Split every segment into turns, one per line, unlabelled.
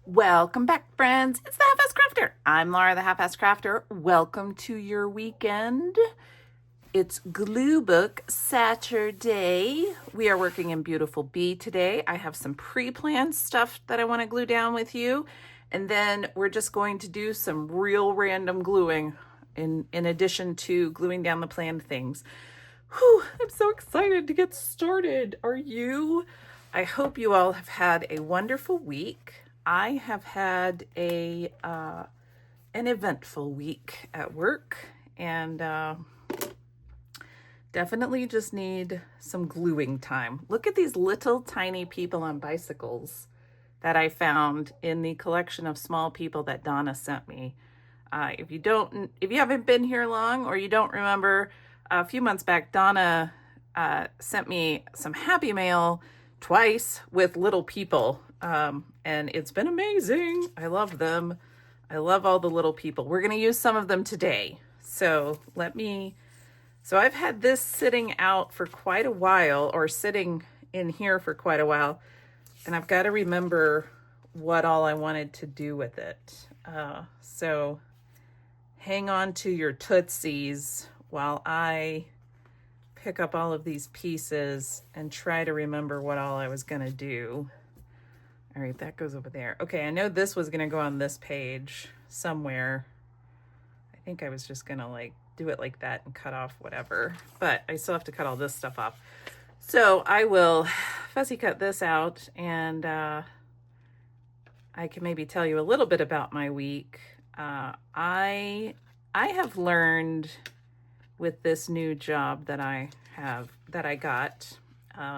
Welcome back, friends. It's the Halfass Crafter. I'm Laura, the Halfass Crafter. Welcome to your weekend. It's Gluebook Saturday. We are working in Beautiful Bee today. I have some pre-planned stuff that I want to glue down with you. And then we're just going to do some real random gluing in addition to gluing down the planned things. Whew, I'm so excited to get started. Are you? I hope you all have had a wonderful week. I have had an eventful week at work, and definitely just need some gluing time. Look at these little tiny people on bicycles that I found in the collection of small people that Donna sent me. If you haven't been here long or you don't remember, a few months back, Donna sent me some Happy Mail twice with little people. And it's been amazing. I love them. I love all the little people. We're going to use some of them today. So I've had this sitting out for quite a while, or sitting in here for quite a while. And I've got to remember what all I wanted to do with it. So hang on to your tootsies while I pick up all of these pieces and try to remember what all I was going to do. All right, that goes over there. Okay, I know this was going to go on this page somewhere. I think I was just going to do it like that and cut off whatever, but I still have to cut all this stuff off. So I will fussy cut this out, and I can maybe tell you a little bit about my week. I have learned with this new job that I got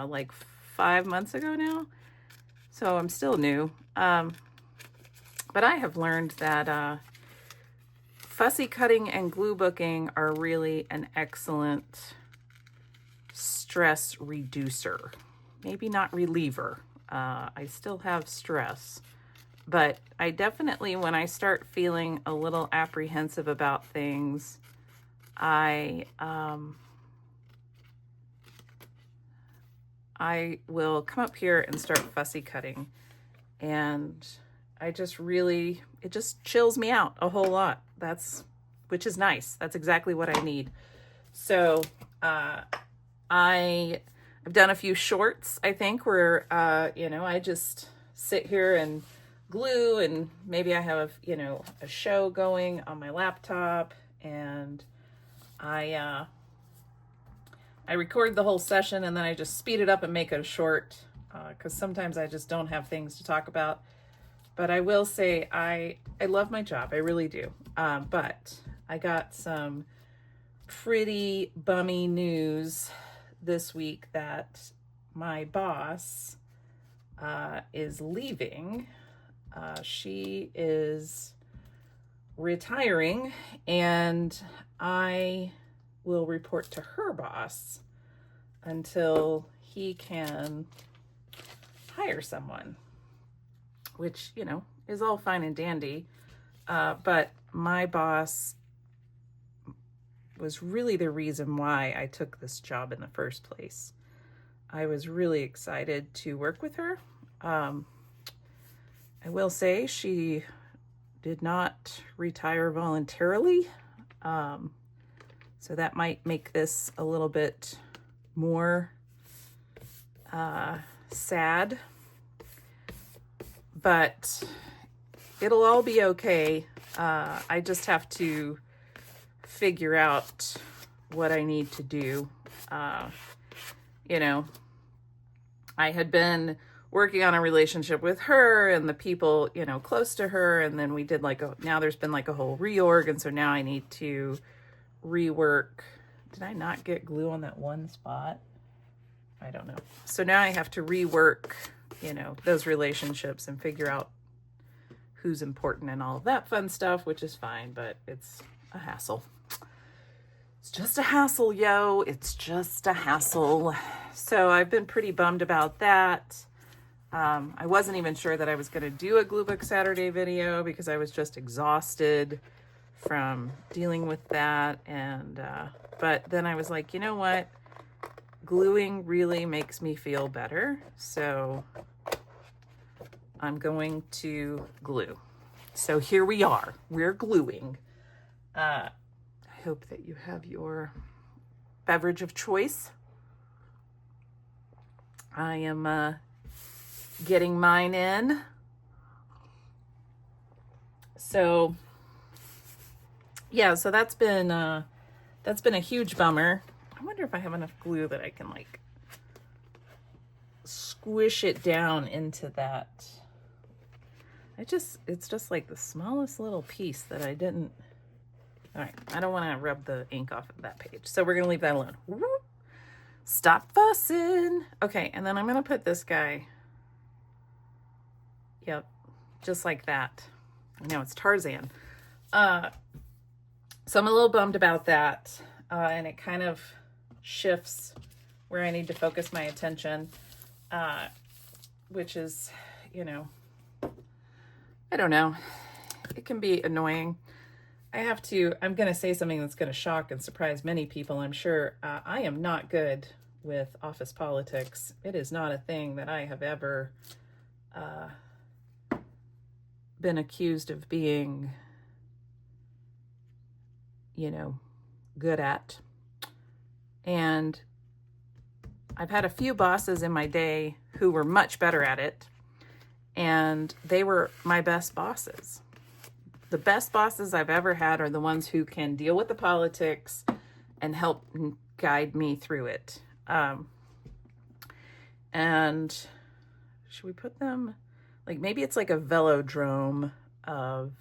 like 5 months ago now. So I'm still new. But I have learned that fussy cutting and glue booking are really an excellent stress reducer. Maybe not reliever. I still have stress. But I definitely, when I start feeling a little apprehensive about things, I will come up here and start fussy cutting, and it just chills me out a whole lot. Which is nice. That's exactly what I need. So I've done a few shorts, I think, where I just sit here and glue, and maybe I have a show going on my laptop, and I record the whole session, and then I just speed it up and make it a short, because sometimes I just don't have things to talk about. But I will say I love my job. I really do. But I got some pretty bummy news this week that my boss is leaving. She is retiring, and I will report to her boss until he can hire someone, which, is all fine and dandy. But my boss was really the reason why I took this job in the first place. I was really excited to work with her. I will say she did not retire voluntarily. So that might make this a little bit more sad, but it'll all be okay. I just have to figure out what I need to do. I had been working on a relationship with her and the people, close to her. And then we did now there's been a whole reorg. And so now I need to rework. Did I not get glue on that one spot? I don't know. So now I have to rework, those relationships and figure out who's important and all of that fun stuff, which is fine, but it's a hassle. It's just a hassle, yo. It's just a hassle. So I've been pretty bummed about that. I wasn't even sure that I was going to do a Gluebook Saturday video because I was just exhausted from dealing with that. And but then I was like, you know what? Gluing really makes me feel better. So I'm going to glue. So here we are, we're gluing. I hope that you have your beverage of choice. I am getting mine in. So yeah, so that's been a huge bummer. I wonder if I have enough glue that I can like squish it down into that. It's just like the smallest little piece that I didn't. All right, I don't want to rub the ink off of that page, so we're gonna leave that alone. Stop fussing. Okay, and then I'm gonna put this guy. Yep, just like that. I know it's Tarzan. So I'm a little bummed about that, and it kind of shifts where I need to focus my attention, which is, you know, I don't know. It can be annoying. I'm going to say something that's going to shock and surprise many people, I'm sure. I am not good with office politics. It is not a thing that I have ever been accused of being, you know, good at. And I've had a few bosses in my day who were much better at it, and they were my best bosses. The best bosses I've ever had are the ones who can deal with the politics and help guide me through it. And should we put them, like, maybe it's like a velodrome of,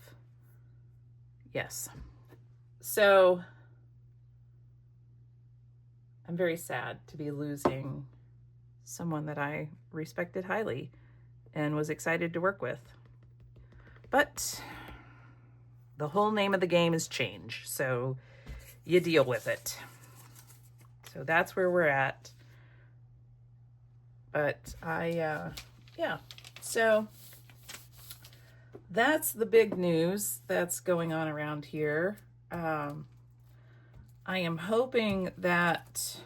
yes. So I'm very sad to be losing someone that I respected highly and was excited to work with. But the whole name of the game is change, so you deal with it. So that's where we're at. But yeah, so that's the big news that's going on around here. I am hoping that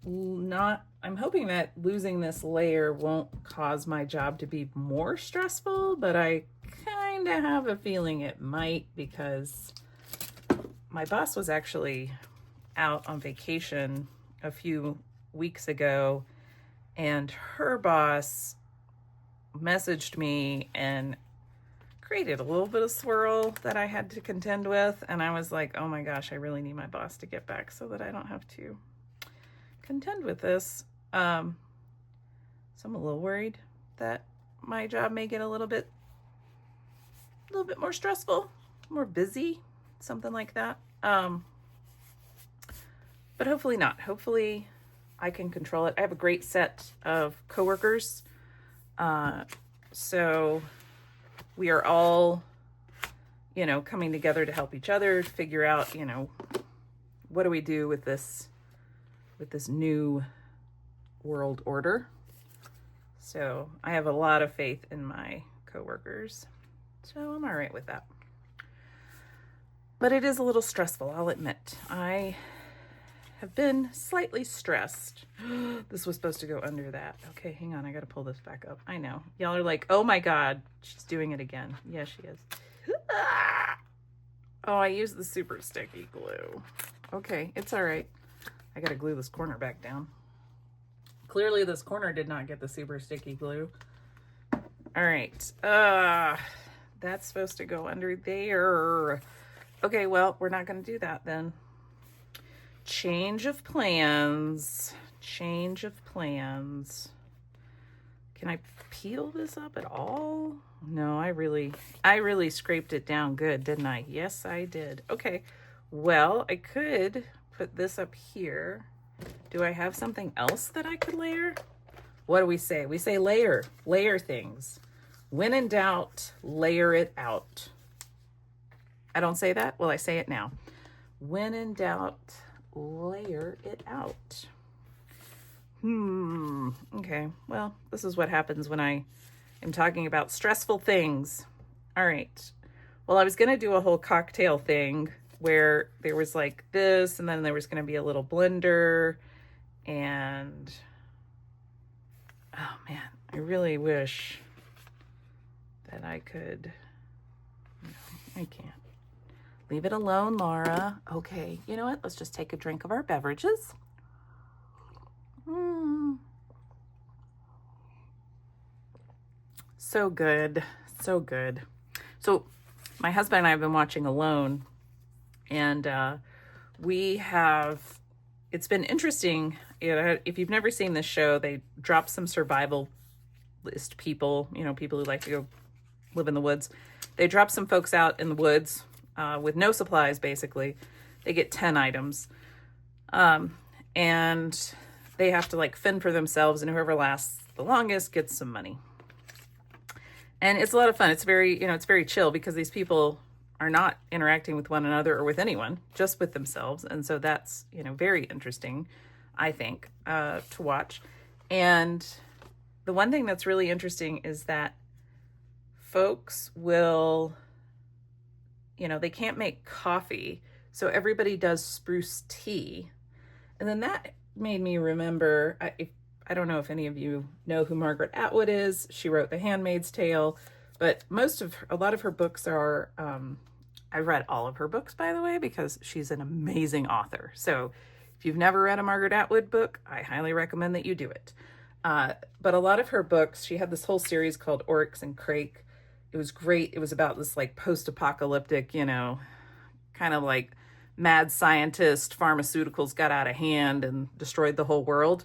losing this layer won't cause my job to be more stressful, but I kind of have a feeling it might, because my boss was actually out on vacation a few weeks ago, and her boss messaged me and created a little bit of swirl that I had to contend with, and I was like, oh my gosh, I really need my boss to get back so that I don't have to contend with this. So I'm a little worried that my job may get a little bit more stressful, more busy, something like that. But hopefully not. Hopefully I can control it. I have a great set of coworkers. So we are all, you know, coming together to help each other, to figure out, you know, what do we do with this new world order. So I have a lot of faith in my coworkers. So I'm all right with that. But it is a little stressful, I'll admit. I have been slightly stressed. This was supposed to go under that. Okay, hang on. I got to pull this back up. I know. Y'all are like, oh my God, she's doing it again. Yeah, she is. Oh, I used the super sticky glue. Okay, it's all right. I got to glue this corner back down. Clearly this corner did not get the super sticky glue. All right. That's supposed to go under there. Okay, well, we're not going to do that then. Change of plans. Change of plans. Can I peel this up at all? No, I really scraped it down good, didn't I? Yes, I did. Okay. Well, I could put this up here. Do I have something else that I could layer? What do we say? We say layer things. When in doubt, layer it out. I don't say that? Well, I say it now. When in doubt, layer it out. Okay. Well, this is what happens when I am talking about stressful things. All right. Well, I was going to do a whole cocktail thing where there was like this, and then there was going to be a little blender, and oh man, I really wish that I could, no, I can't. Leave it alone, Laura. Okay, you know what? Let's just take a drink of our beverages. So good, so good. So my husband and I have been watching Alone, and it's been interesting. If you've never seen this show, they drop some survivalist people, people who like to go live in the woods. They drop some folks out in the woods with no supplies, basically. They get 10 items. And they have to like fend for themselves, and whoever lasts the longest gets some money. And it's a lot of fun. It's very, it's very chill because these people are not interacting with one another or with anyone, just with themselves. And so that's, very interesting, I think, to watch. And the one thing that's really interesting is that folks will, they can't make coffee. So everybody does spruce tea. And then that made me remember, I don't know if any of you know who Margaret Atwood is. She wrote The Handmaid's Tale, but a lot of her books are, I've read all of her books, by the way, because she's an amazing author. So if you've never read a Margaret Atwood book, I highly recommend that you do it. But a lot of her books, she had this whole series called Oryx and Crake. It was great. It was about this like post-apocalyptic, kind of like mad scientist, pharmaceuticals got out of hand and destroyed the whole world.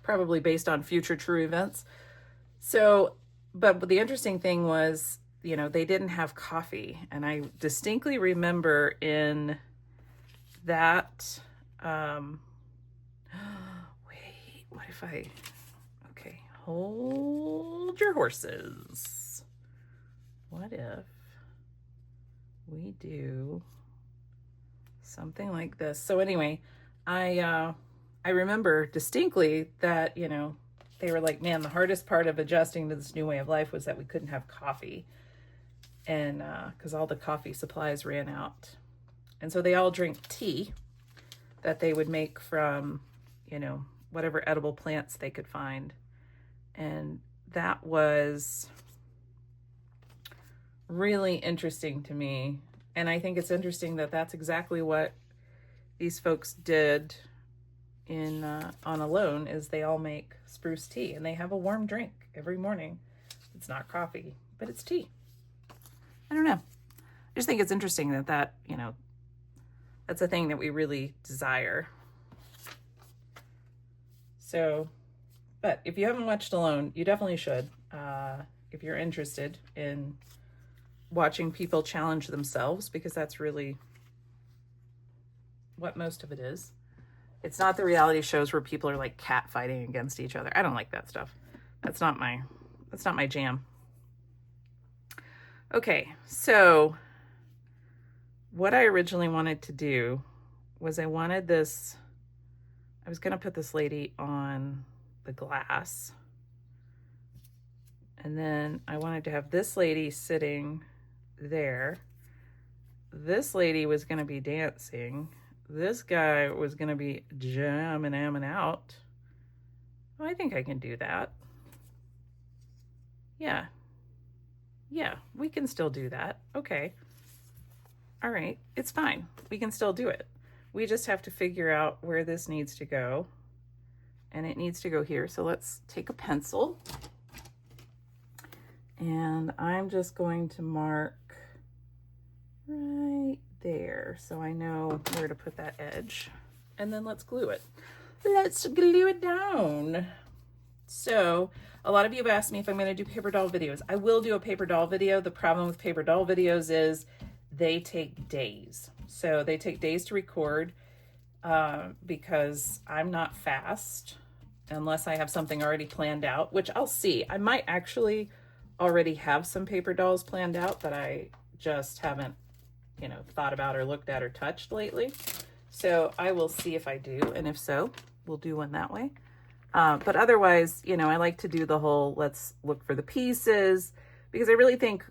Probably based on future true events. So, but the interesting thing was, they didn't have coffee. And I distinctly remember in that, wait, what if okay, hold your horses. What if we do something like this? So anyway, I remember distinctly that, they were like, man, the hardest part of adjusting to this new way of life was that we couldn't have coffee. And because all the coffee supplies ran out. And so they all drink tea that they would make from, whatever edible plants they could find. And that was really interesting to me. And I think it's interesting that that's exactly what these folks did on Alone, is they all make spruce tea, and they have a warm drink every morning. It's not coffee, but it's tea. I don't know. I just think it's interesting that that's a thing that we really desire. So, but if you haven't watched Alone, you definitely should. If you're interested in watching people challenge themselves, because that's really what most of it is. It's not the reality shows where people are like cat fighting against each other. I don't like that stuff. That's not my jam. Okay, so what I originally wanted to do was I was going to put this lady on the glass. And then I wanted to have this lady sitting there. This lady was going to be dancing. This guy was going to be jamming out. Oh, I think I can do that. Yeah, we can still do that. Okay. All right, it's fine. We can still do it. We just have to figure out where this needs to go. And it needs to go here. So let's take a pencil. And I'm just going to mark right there, so I know where to put that edge. And then let's glue it. Let's glue it down. So a lot of you have asked me if I'm going to do paper doll videos. I will do a paper doll video. The problem with paper doll videos is they take days. So they take days to record because I'm not fast unless I have something already planned out, which I'll see. I might actually already have some paper dolls planned out that I just haven't thought about or looked at or touched lately. So I will see if I do. And if so, we'll do one that way. But otherwise, I like to do the whole, let's look for the pieces, because I really think,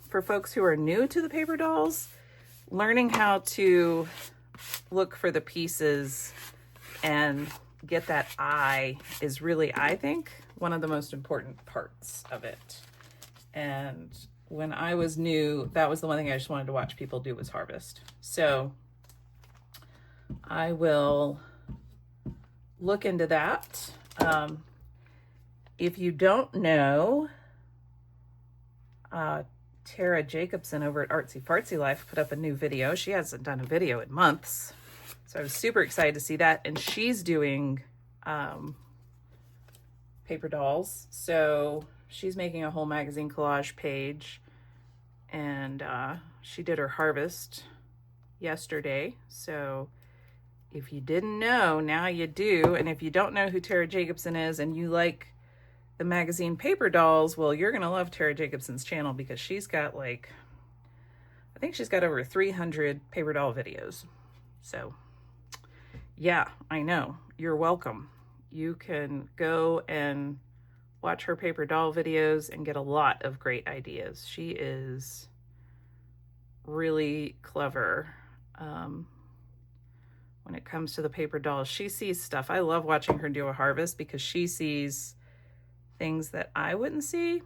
for folks who are new to the paper dolls, learning how to look for the pieces and get that eye is really, I think, one of the most important parts of it. And when I was new, that was the one thing I just wanted to watch people do, was harvest. So I will look into that. If you don't know, Tara Jacobson over at Artsy Fartsy Life put up a new video. She hasn't done a video in months, so I was super excited to see that. And she's doing paper dolls. So she's making a whole magazine collage page, and she did her harvest yesterday. So if you didn't know, now you do. And if you don't know who Tara Jacobson is and you like the magazine paper dolls, well, you're gonna love Tara Jacobson's channel, because she's got like, I think she's got over 300 paper doll videos. So yeah, I know, you're welcome. You can go and watch her paper doll videos and get a lot of great ideas. She is really clever when it comes to the paper dolls. She sees stuff. I love watching her do a harvest, because she sees things that I wouldn't see.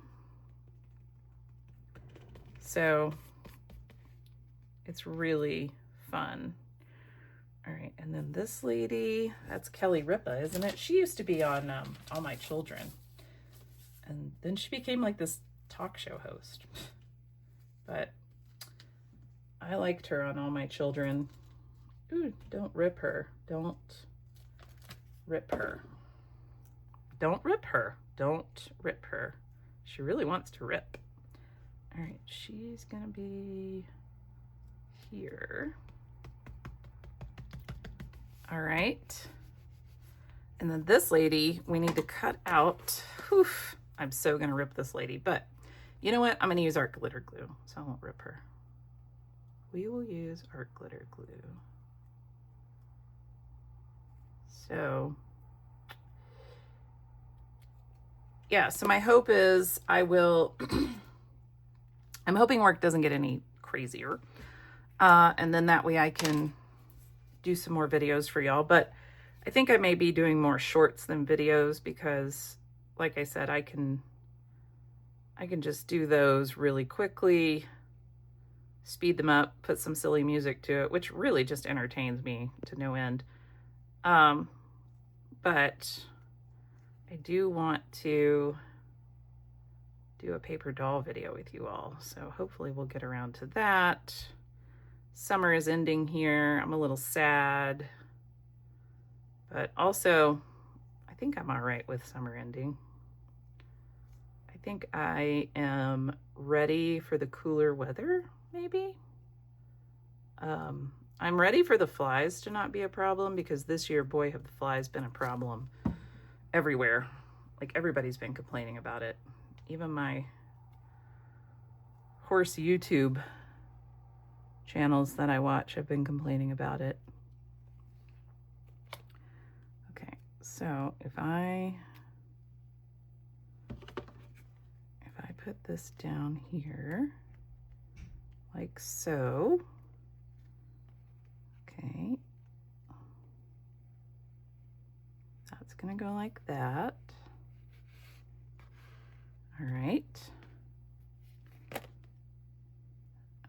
So it's really fun. All right, and then this lady, that's Kelly Ripa, isn't it? She used to be on All My Children, and then she became like this talk show host. But I liked her on All My Children. Ooh, don't rip her. Don't rip her. Don't rip her. Don't rip her. She really wants to rip. All right, she's gonna be here. All right. And then this lady, we need to cut out. Whew, I'm so gonna rip this lady, but you know what? I'm gonna use art glitter glue, so I won't rip her. We will use art glitter glue. So yeah, so my hope is I'm hoping work doesn't get any crazier. And then that way I can do some more videos for y'all. But I think I may be doing more shorts than videos, because like I said, I can just do those really quickly, speed them up, put some silly music to it, which really just entertains me to no end. But I do want to do a paper doll video with you all, so hopefully we'll get around to that. Summer is ending here. I'm a little sad, but also I think I'm all right with summer ending. I think I am ready for the cooler weather, maybe. I'm ready for the flies to not be a problem, because this year, boy, have the flies been a problem everywhere. Like, everybody's been complaining about it. Even my horse YouTube channels that I watch have been complaining about it. Okay, so if I put this down here, like so, okay, that's gonna go like that. All right.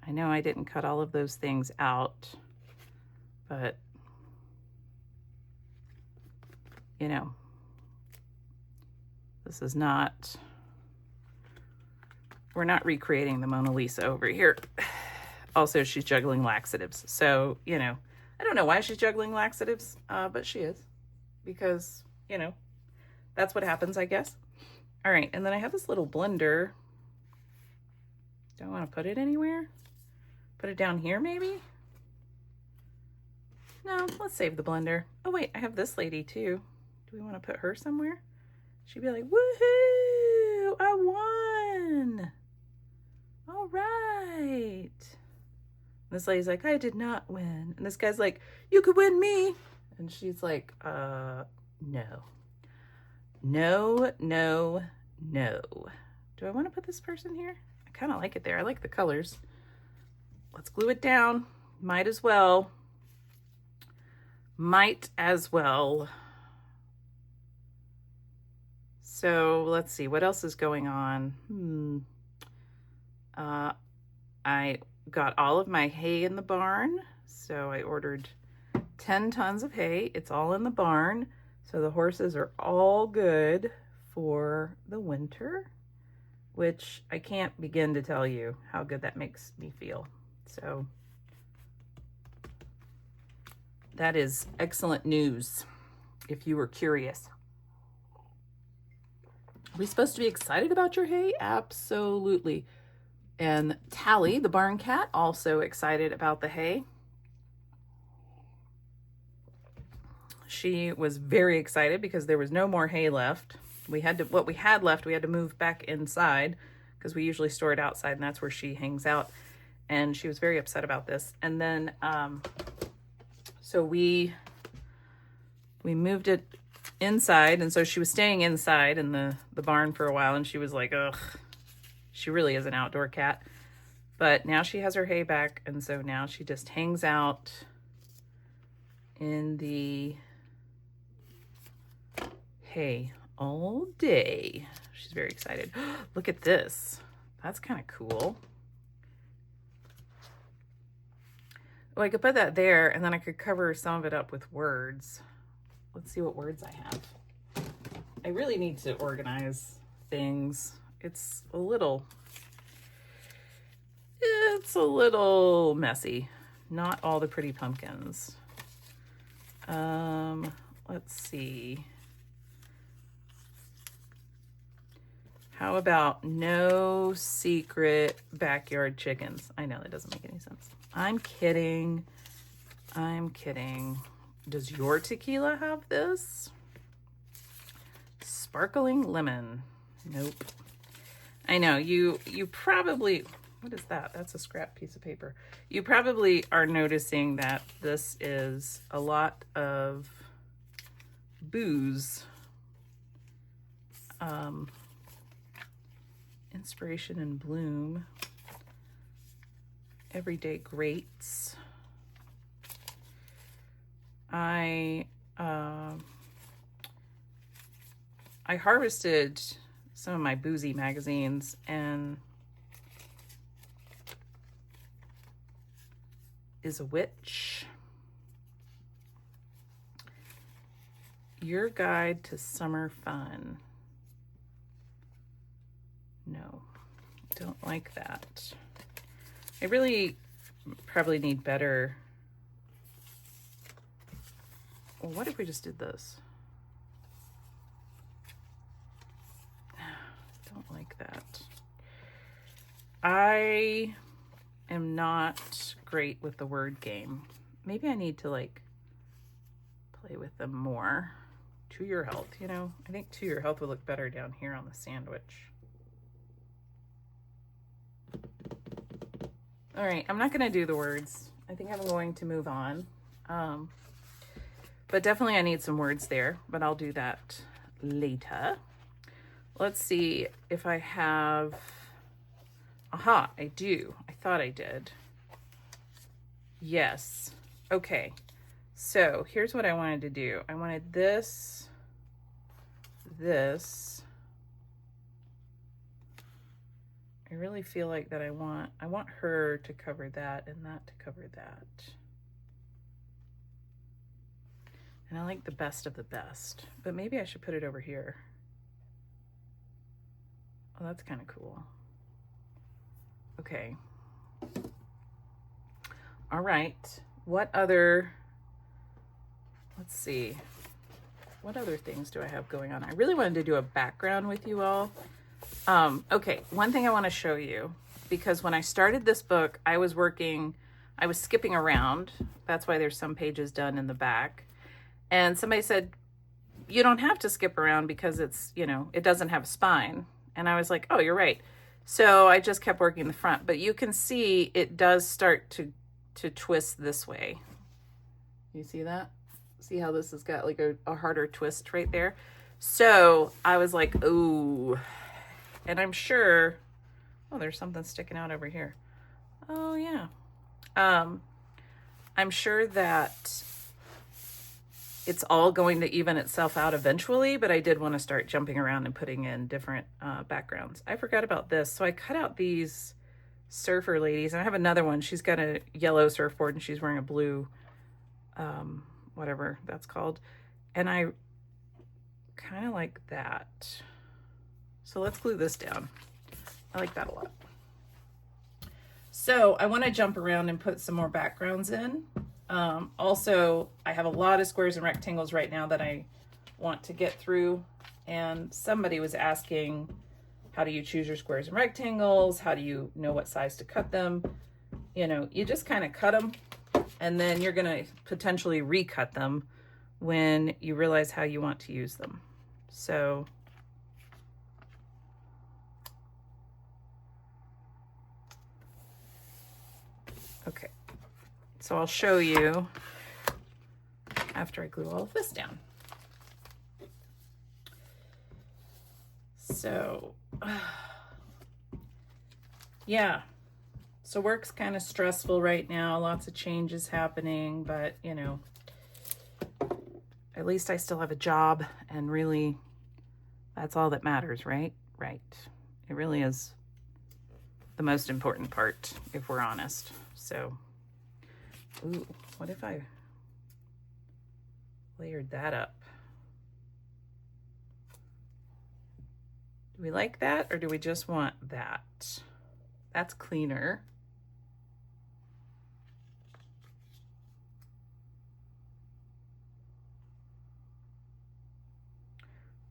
I know I didn't cut all of those things out, but you know, this is not, we're not recreating the Mona Lisa over here. Also, she's juggling laxatives. So, you know, I don't know why she's juggling laxatives, but she is, because, you know, that's what happens, I guess. All right, and then I have this little blender. Do I want to put it anywhere? Put it down here, maybe? No, let's save the blender. Oh, wait, I have this lady, too. Do we want to put her somewhere? She'd be like, woohoo, I won. All right. This lady's like, I did not win. And this guy's like, you could win me. And she's like, no. No, no, no. Do I want to put this person here? I kind of like it there. I like the colors. Let's glue it down. Might as well. Might as well. So let's see, what else is going on? I got all of my hay in the barn. So I ordered 10 tons of hay. It's all in the barn. So the horses are all good for the winter, which I can't begin to tell you how good that makes me feel. So that is excellent news, if you were curious. Are we supposed to be excited about your hay? Absolutely. And Tally, the barn cat, also excited about the hay. She was very excited because there was no more hay left. What we had left, we had to move back inside because we usually store it outside, and that's where she hangs out. And she was very upset about this. And then, so we moved it inside, and so she was staying inside in the barn for a while, and she was like, ugh, she really is an outdoor cat. But now she has her hay back, and so now she just hangs out in the hay all day. She's very excited. Look at this. That's kind of cool. Oh, I could put that there, and then I could cover some of it up with words. Let's see what words I have. I really need to organize things. It's a little messy. Not all the pretty pumpkins. Let's see. How about no secret backyard chickens? I know that doesn't make any sense. I'm kidding. I'm kidding. Does your tequila have this? Sparkling lemon. Nope. I know you probably, what is that? That's a scrap piece of paper. You probably are noticing that this is a lot of booze. Inspiration and Bloom. Everyday Greats. I harvested some of my boozy magazines, and Is a Witch. Your Guide to Summer Fun. No, don't like that. I really probably need better. Well, what if we just did this? Don't like that. I am not great with the word game. Maybe I need to like play with them more. To your health, you know? I think to your health would look better down here on the sandwich. All right, I'm not gonna do the words. I think I'm going to move on. But definitely I need some words there, but I'll do that later. Let's see if I have, aha, I do. I thought I did. Yes, okay. So here's what I wanted to do. I wanted this. I really feel like that I want her to cover that and that to cover that. And I like the best of the best, but maybe I should put it over here. Oh, that's kind of cool. Okay. All right. What other, let's see. What other things do I have going on? I really wanted to do a background with you all. Okay, one thing I want to show you, because when I started this book, I was skipping around. That's why there's some pages done in the back. And somebody said, you don't have to skip around because it's, you know, it doesn't have a spine. And I was like, oh, you're right. So I just kept working the front, but you can see it does start to twist this way. You see that? See how this has got like a harder twist right there? So I was like, ooh. And I'm sure, oh, there's something sticking out over here. Oh, yeah. I'm sure that it's all going to even itself out eventually, but I did want to start jumping around and putting in different backgrounds. I forgot about this. So I cut out these surfer ladies, and I have another one. She's got a yellow surfboard and she's wearing a blue, whatever that's called. And I kind of like that. So let's glue this down. I like that a lot. So I want to jump around and put some more backgrounds in. Also, I have a lot of squares and rectangles right now that I want to get through. And somebody was asking, how do you choose your squares and rectangles? How do you know what size to cut them? You know, you just kind of cut them, and then you're going to potentially recut them when you realize how you want to use them. So okay, so I'll show you after I glue all of this down. So yeah, so work's kind of stressful right now, lots of changes happening, but you know, at least I still have a job, and really that's all that matters, right? Right. It really is the most important part, if we're honest. So, ooh, what if I layered that up? Do we like that, or do we just want that? That's cleaner.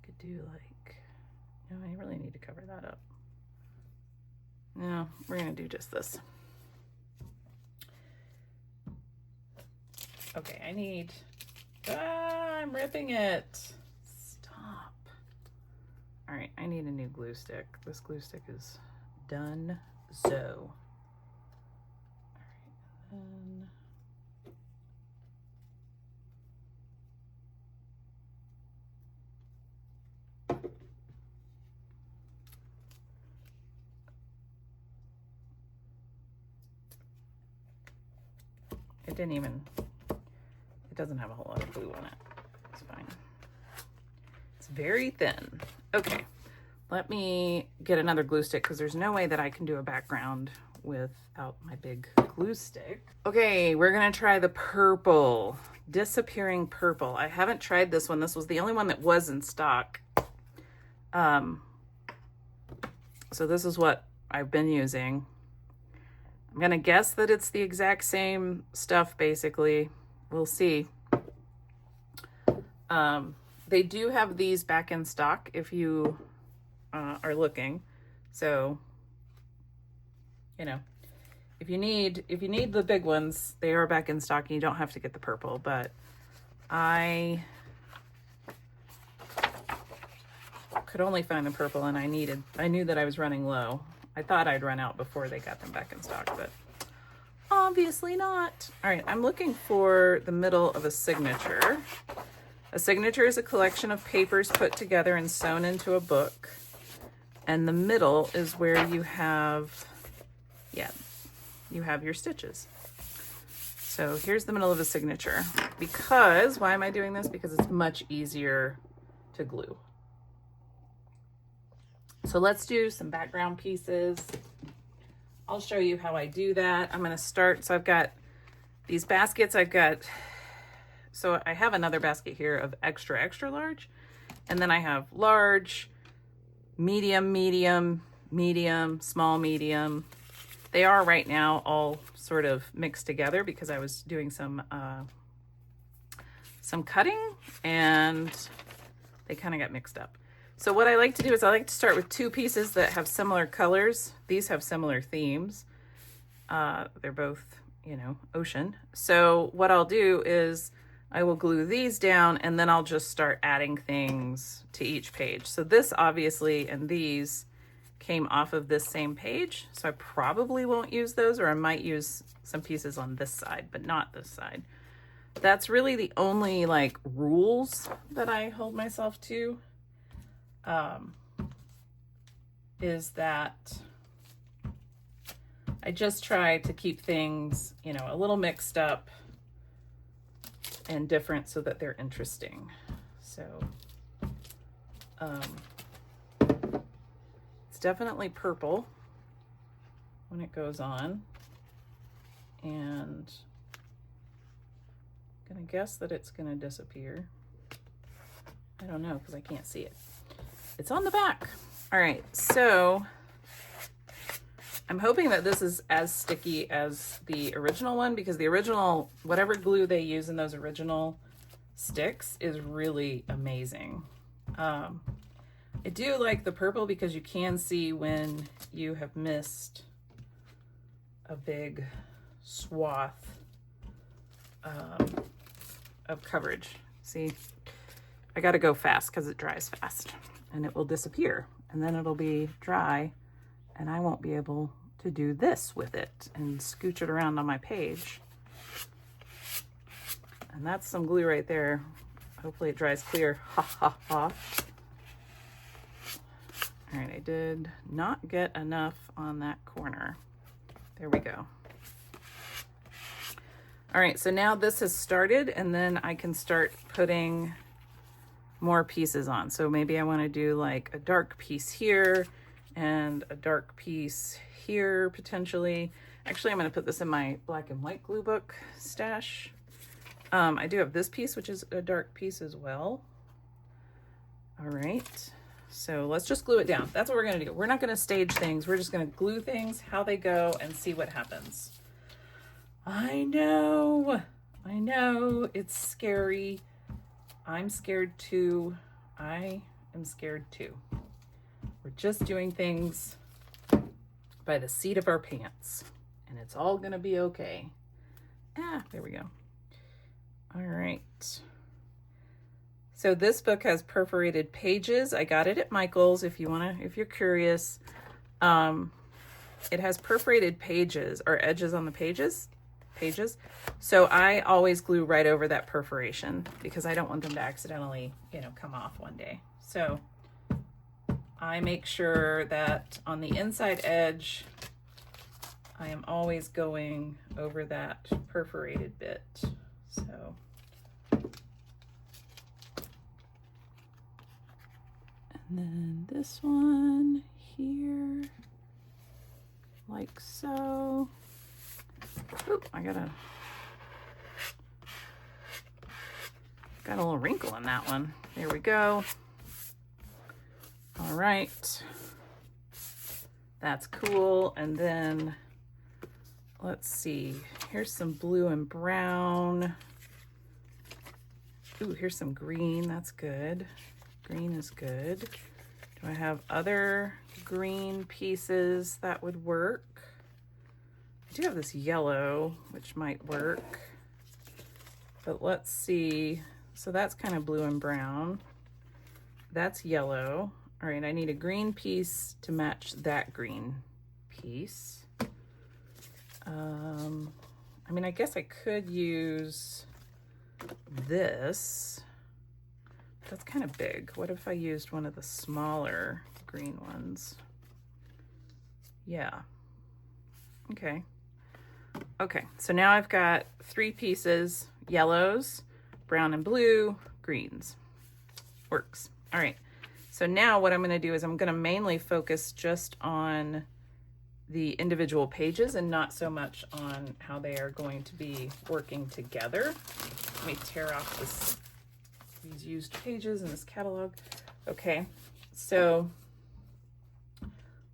Could do like, no, I really need to cover that up. No, we're gonna do just this. Okay, I need, I'm ripping it. Stop. All right, I need a new glue stick. This glue stick is done. So, all right, and then it didn't even, it doesn't have a whole lot of glue on it. It's fine. It's very thin. Okay, let me get another glue stick because there's no way that I can do a background without my big glue stick. Okay, we're gonna try the purple, disappearing purple. I haven't tried this one. This was the only one that was in stock. So this is what I've been using. I'm gonna guess that it's the exact same stuff, basically. We'll see. They do have these back in stock if you are looking. So, you know, if you need the big ones, they are back in stock and you don't have to get the purple, but I could only find the purple, and I knew that I was running low. I thought I'd run out before they got them back in stock, but obviously not. All right, I'm looking for the middle of a signature. A signature is a collection of papers put together and sewn into a book. And the middle is where you have, you have your stitches. So here's the middle of a signature. Because, why am I doing this? Because it's much easier to glue. So let's do some background pieces. I'll show you how I do that. I'm gonna start, so I've got these baskets. So I have another basket here of extra, extra large. And then I have large, medium, medium, medium, small, medium. They are right now all sort of mixed together because I was doing some cutting and they kind of got mixed up. So what I like to do is I like to start with two pieces that have similar colors. These have similar themes. They're both, you know, ocean. So what I'll do is I will glue these down and then I'll just start adding things to each page. So this obviously, and these came off of this same page. So I probably won't use those, or I might use some pieces on this side, but not this side. That's really the only like rules that I hold myself to. Is that I just try to keep things, you know, a little mixed up and different so that they're interesting. So it's definitely purple when it goes on, and I'm gonna guess that it's gonna disappear. I don't know because I can't see it. It's on the back. All right, so I'm hoping that this is as sticky as the original one, because the original, whatever glue they use in those original sticks is really amazing. I do like the purple because you can see when you have missed a big swath of coverage. See, I got to go fast because it dries fast and it will disappear, and then it'll be dry and I won't be able to do this with it and scooch it around on my page. And that's some glue right there. Hopefully it dries clear. Ha ha ha. All right, I did not get enough on that corner. There we go. All right, so now this has started, and then I can start putting more pieces on. So maybe I want to do like a dark piece here and a dark piece here potentially. Actually, I'm going to put this in my black and white glue book stash. I do have this piece, which is a dark piece as well. All right, so let's just glue it down. That's what we're going to do. We're not going to stage things. We're just going to glue things how they go and see what happens. I know, it's scary. I'm scared too. I am scared too. We're just doing things by the seat of our pants, and it's all gonna be okay. There we go. All right. So this book has perforated pages. I got it at Michael's if you're curious. It has perforated pages or edges on the pages. So I always glue right over that perforation because I don't want them to accidentally, come off one day. So I make sure that on the inside edge, I am always going over that perforated bit. So and then this one here, like so. Oop, I got a little wrinkle in that one. There we go. All right. That's cool. And then let's see. Here's some blue and brown. Ooh, here's some green. That's good. Green is good. Do I have other green pieces that would work? I do have this yellow, which might work, but let's see. So that's kind of blue and brown. That's yellow. All right, I need a green piece to match that green piece. I mean, I guess I could use this. That's kind of big. What if I used one of the smaller green ones? Yeah. Okay. Okay, so now I've got 3 pieces, yellows, brown and blue, greens. Works. All right, so now what I'm going to do is I'm going to mainly focus just on the individual pages and not so much on how they are going to be working together. Let me tear off these used pages in this catalog. Okay, so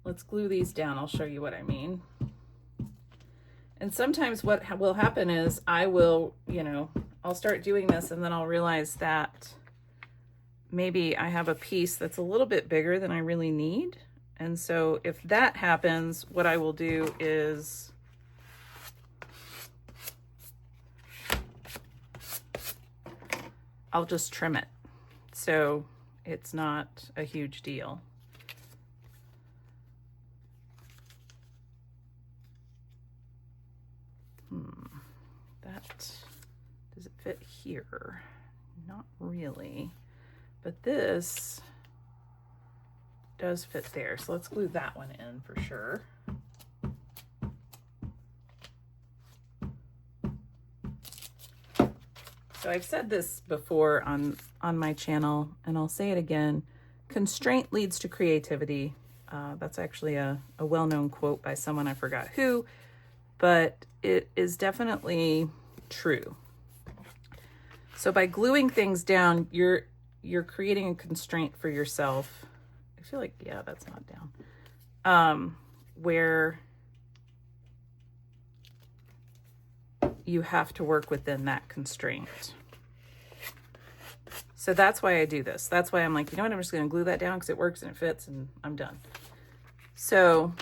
let's glue these down. I'll show you what I mean. And sometimes what will happen is I will, I'll start doing this and then I'll realize that maybe I have a piece that's a little bit bigger than I really need. And so if that happens, what I will do is I'll just trim it. So it's not a huge deal. Does it fit here? Not really, but this does fit there. So let's glue that one in for sure. So I've said this before on my channel, and I'll say it again. Constraint leads to creativity. That's actually a well-known quote by someone, I forgot who, but it is definitely true. So by gluing things down, you're creating a constraint for yourself. I feel like, yeah, that's not down. Where you have to work within that constraint. So that's why I do this. That's why I'm like, you know what, I'm just gonna glue that down because it works and it fits and I'm done. So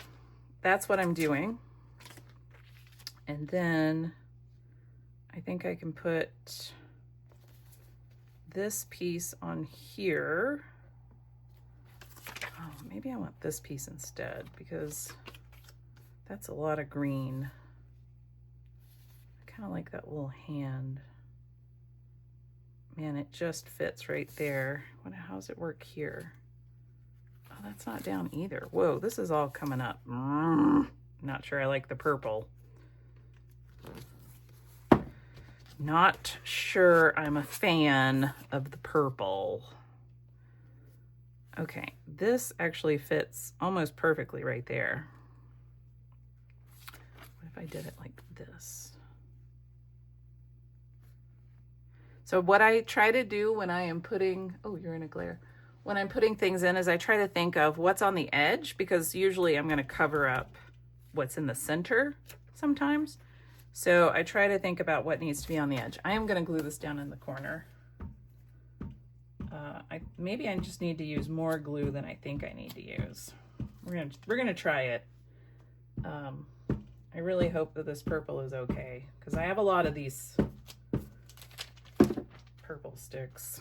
that's what I'm doing. And then I think I can put this piece on here. Oh, maybe I want this piece instead because that's a lot of green. I kind of like that little hand. Man, it just fits right there. How's it work here? Oh, that's not down either. Whoa, this is all coming up. Not sure I like the purple. Not sure I'm a fan of the purple. Okay, this actually fits almost perfectly right there. What if I did it like this? So what I try to do when I am putting, oh, you're in a glare. When I'm putting things in is I try to think of what's on the edge, because usually I'm gonna cover up what's in the center sometimes. So I try to think about what needs to be on the edge. I am gonna glue this down in the corner. Maybe I just need to use more glue than I think I need to use. We're gonna try it. I really hope that this purple is okay, because I have a lot of these purple sticks.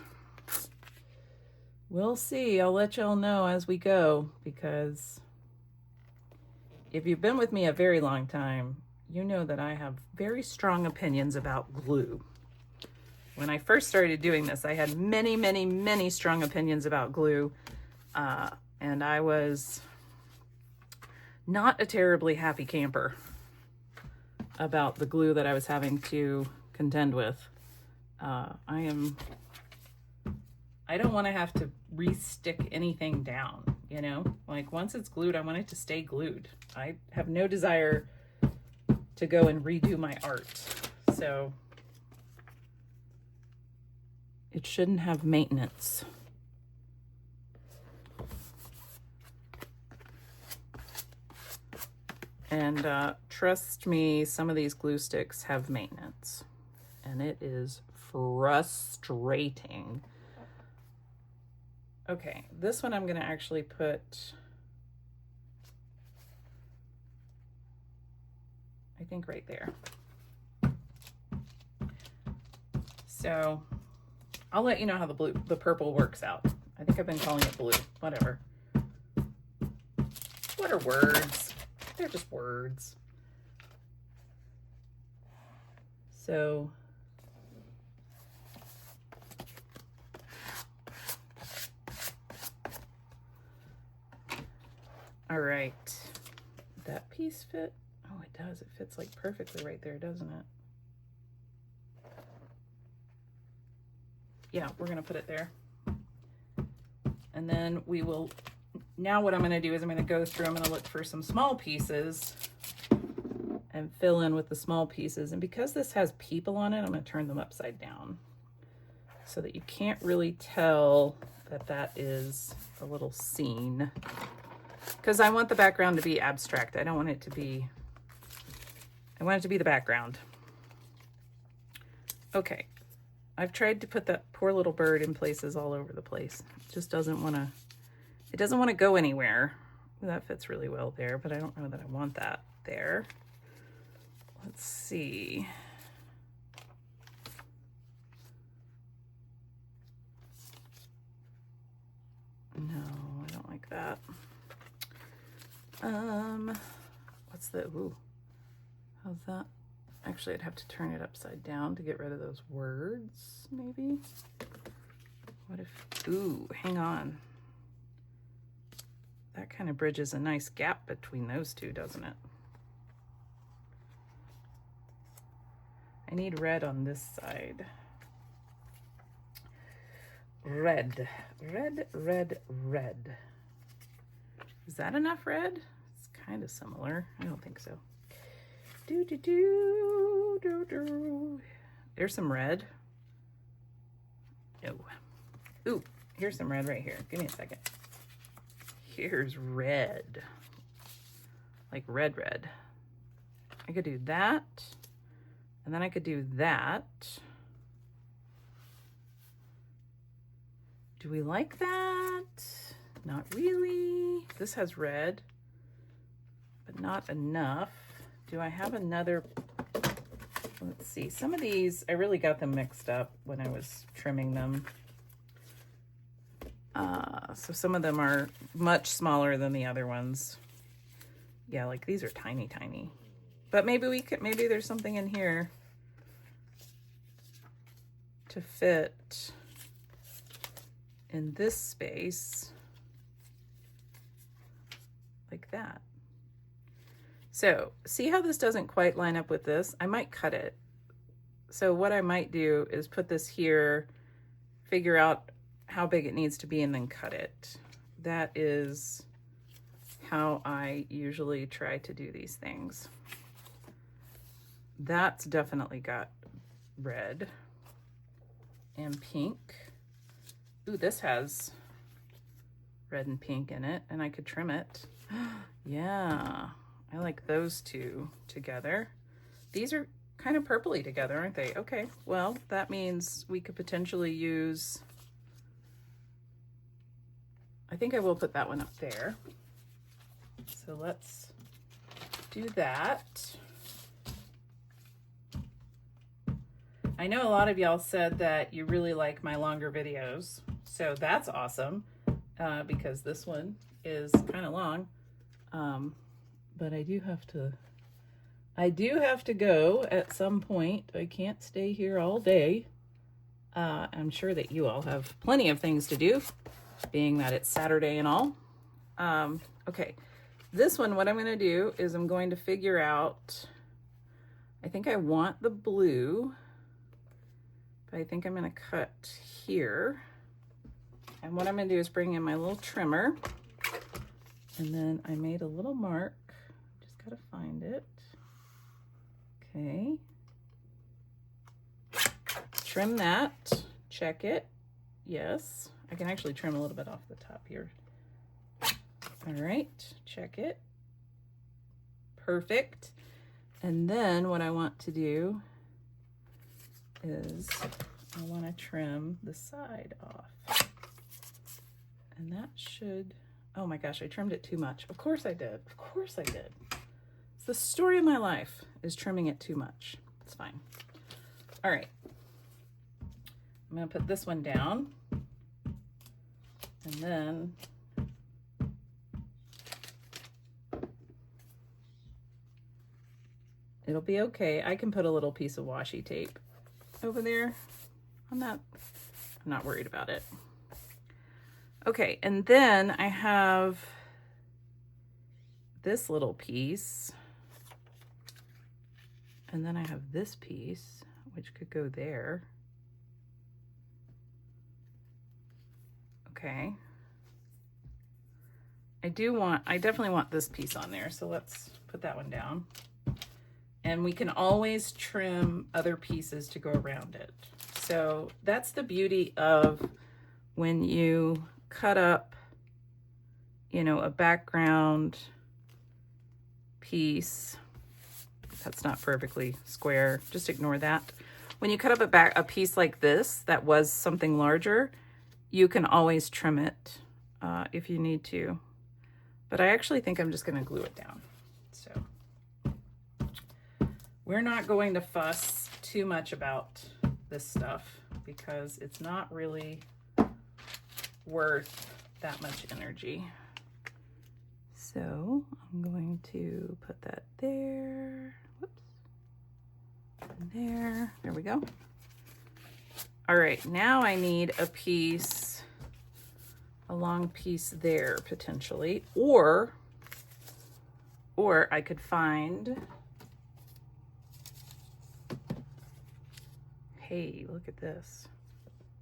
We'll see. I'll let y'all know as we go, because if you've been with me a very long time, you know that I have very strong opinions about glue. When I first started doing this, I had many, many, many strong opinions about glue, and I was not a terribly happy camper about the glue that I was having to contend with. I don't want to have to re-stick anything down, you know? Like, once it's glued, I want it to stay glued. I have no desire to go and redo my art. So it shouldn't have maintenance. And trust me, some of these glue sticks have maintenance, and it is frustrating. Okay, this one I'm gonna actually put, I think right there. So I'll let you know how the purple works out. I think I've been calling it blue, whatever. What are words? They're just words. So all right, that piece fit? Oh, it does. It fits like perfectly right there, doesn't it? Yeah, we're gonna put it there. And then we will, now what I'm gonna do is I'm gonna go through, I'm gonna look for some small pieces and fill in with the small pieces. And because this has people on it, I'm gonna turn them upside down so that you can't really tell that that is a little scene. Because I want the background to be abstract. I don't want it to be, I want it to be the background. Okay, I've tried to put that poor little bird in places all over the place. It just doesn't want to, it doesn't want to go anywhere. That fits really well there, but I don't know that I want that there. Let's see. No, I don't like that. What's the, ooh, how's that? Actually, I'd have to turn it upside down to get rid of those words, maybe. What if, ooh, hang on. That kind of bridges a nice gap between those two, doesn't it? I need red on this side. red, red, red, red. Is that enough red? It's kind of similar. I don't think so. Do, do, do, do, do. There's some red. No. Ooh, here's some red right here. Give me a second. Here's red. Like red, red. I could do that. And then I could do that. Do we like that? Not really. This has red, but not enough. Do I have another? Let's see. Some of these, I really got them mixed up when I was trimming them. So some of them are much smaller than the other ones. Yeah, like these are tiny, tiny. But maybe maybe there's something in here to fit in this space like that. So see how this doesn't quite line up with this? I might cut it. So what I might do is put this here, figure out how big it needs to be, and then cut it. That is how I usually try to do these things. That's definitely got red and pink. Ooh, this has red and pink in it, and I could trim it. Yeah, I like those two together. These are kind of purpley together, aren't they? Okay, well, that means we could potentially use, I think I will put that one up there. So let's do that. I know a lot of y'all said that you really like my longer videos, so that's awesome, because this one is kind of long, but I do have to go at some point. I can't stay here all day. I'm sure that you all have plenty of things to do, being that it's Saturday and all. Okay, this one, what I'm going to do is I'm going to figure out, I think I want the blue, but I think I'm going to cut here. And what I'm going to do is bring in my little trimmer, and then I made a little mark. Just got to find it. Okay. Trim that, check it. Yes, I can actually trim a little bit off the top here. All right, check it. Perfect. And then what I want to do is I want to trim the side off. And that should, oh my gosh, I trimmed it too much. Of course I did. Of course I did. It's the story of my life, is trimming it too much. It's fine. All right. I'm going to put this one down. And then it'll be okay. I can put a little piece of washi tape over there. I'm not worried about it. Okay, and then I have this little piece, and then I have this piece, which could go there. Okay. I definitely want this piece on there, so let's put that one down. And we can always trim other pieces to go around it. So that's the beauty of when you cut up, you know, a background piece. That's not perfectly square, just ignore that. When you cut up a piece like this that was something larger, you can always trim it if you need to. But I actually think I'm just gonna glue it down. So we're not going to fuss too much about this stuff because it's not really worth that much energy. So I'm going to put that there. Whoops. And there. There we go. All right, now I need a piece, a long piece there potentially, or I could find, hey, look at this.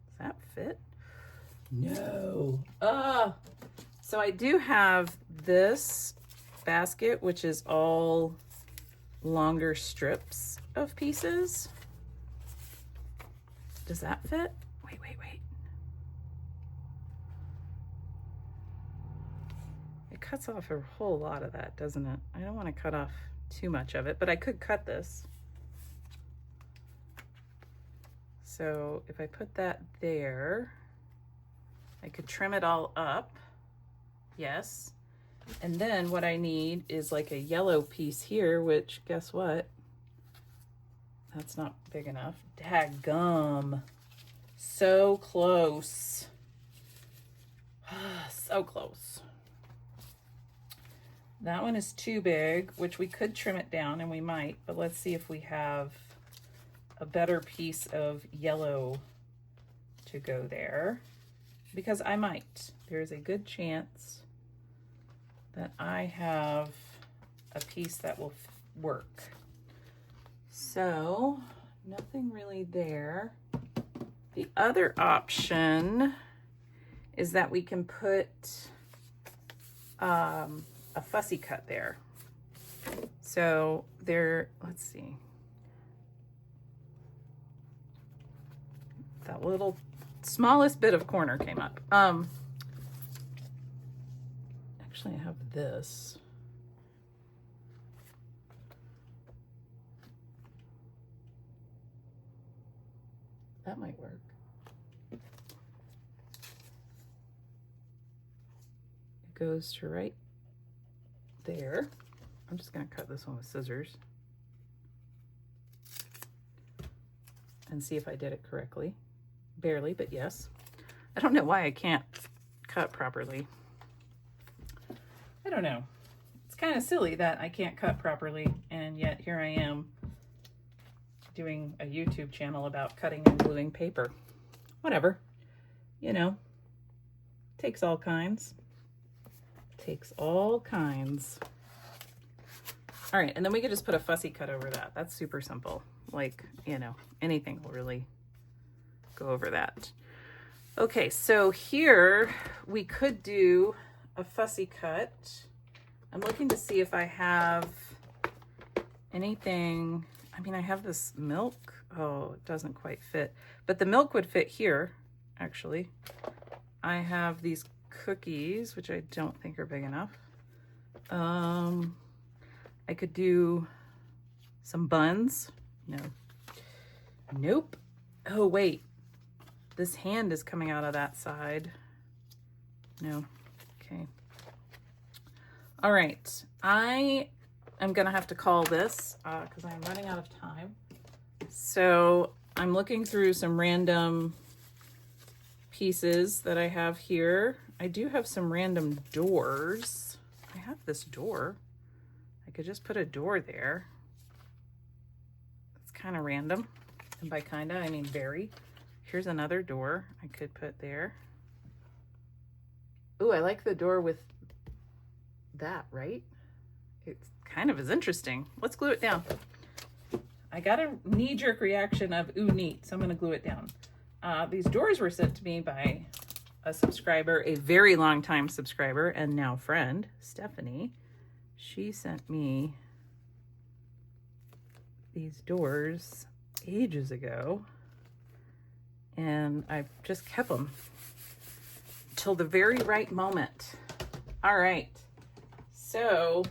Does that fit? No. So I do have this basket, which is all longer strips of pieces. Does that fit? Wait. It cuts off a whole lot of that, doesn't it? I don't want to cut off too much of it, but I could cut this. So if I put that there, I could trim it all up. Yes. And then what I need is like a yellow piece here, which guess what? That's not big enough. Daggum. So close. So close. That one is too big, which we could trim it down, and we might, but let's see if we have a better piece of yellow to go there, because I might. There's a good chance that I have a piece that will work. So nothing really there. The other option is that we can put a fussy cut there. So there, let's see. That little smallest bit of corner came up. Actually, I have this. That might work. It goes to right there. I'm just going to cut this one with scissors and see if I did it correctly. Barely, but yes. I don't know why I can't cut properly. I don't know. It's kind of silly that I can't cut properly, and yet here I am doing a YouTube channel about cutting and gluing paper. Whatever. You know, takes all kinds. Takes all kinds. All right, and then we could just put a fussy cut over that. That's super simple. Like, you know, anything will really go over that. Okay, so here we could do a fussy cut. I'm looking to see if I have anything. I mean, I have this milk. Oh, it doesn't quite fit, but the milk would fit here, actually. I have these cookies, which I don't think are big enough. I could do some buns. No. Nope. Oh, wait. This hand is coming out of that side. No. Okay. All right. I am going to have to call this because I'm running out of time. So I'm looking through some random pieces that I have here. I do have some random doors. I have this door. I could just put a door there. It's kind of random. And by kinda, I mean very. Here's another door I could put there. Ooh, I like the door with that, right? It kind of is interesting. Let's glue it down. I got a knee-jerk reaction of, ooh, neat, so I'm gonna glue it down. These doors were sent to me by a subscriber, a very long time subscriber and now friend, Stephanie. She sent me these doors ages ago, and I just kept them till the very right moment. All right, so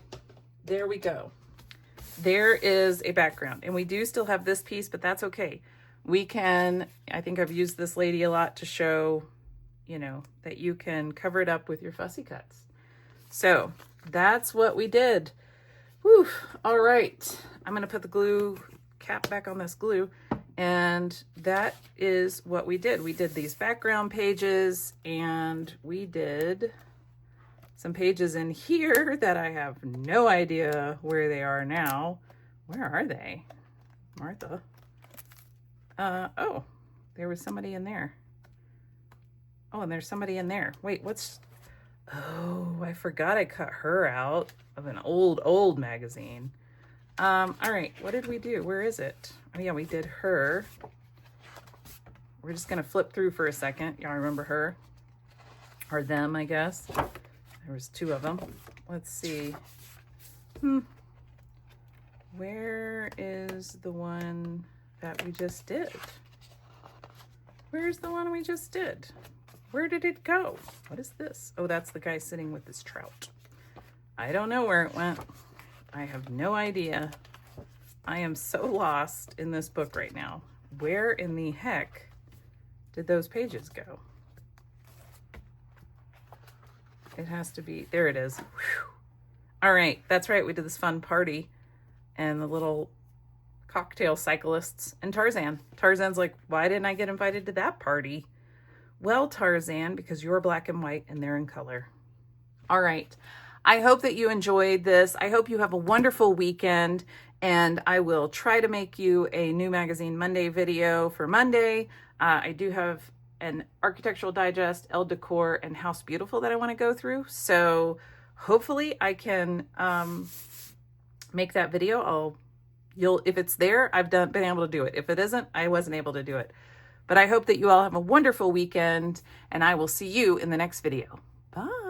there we go. There is a background, and we do still have this piece, but that's okay. We can, I think I've used this lady a lot to show, you know, that you can cover it up with your fussy cuts. So that's what we did. Whew. All right. I'm going to put the glue cap back on this glue. And that is what we did. We did these background pages, and we did some pages in here that I have no idea where they are now. Where are they? Martha. Oh, there was somebody in there. Oh, and there's somebody in there. Wait, what's... Oh, I forgot I cut her out of an old magazine. All right, what did we do? Where is it? Oh yeah, we did her. We're just gonna flip through for a second. Y'all remember her? or them, I guess. There was 2 of them. Let's see. Where is the one that we just did? Where's the one we just did? Where did it go? What is this? Oh, that's the guy sitting with his trout. I don't know where it went. I have no idea. I am so lost in this book right now. Where in the heck did those pages go? It has to be, there it is. Whew. All right, that's right. We did this fun party and the little cocktail cyclists and Tarzan. Tarzan's like, why didn't I get invited to that party? Well, Tarzan, because you're black and white and they're in color. All right. I hope that you enjoyed this. I hope you have a wonderful weekend, and I will try to make you a New Magazine Monday video for Monday. I do have an Architectural Digest, Elle Decor, and House Beautiful that I want to go through. So hopefully I can make that video. If it's there, I've been able to do it. If it isn't, I wasn't able to do it. But I hope that you all have a wonderful weekend, and I will see you in the next video. Bye.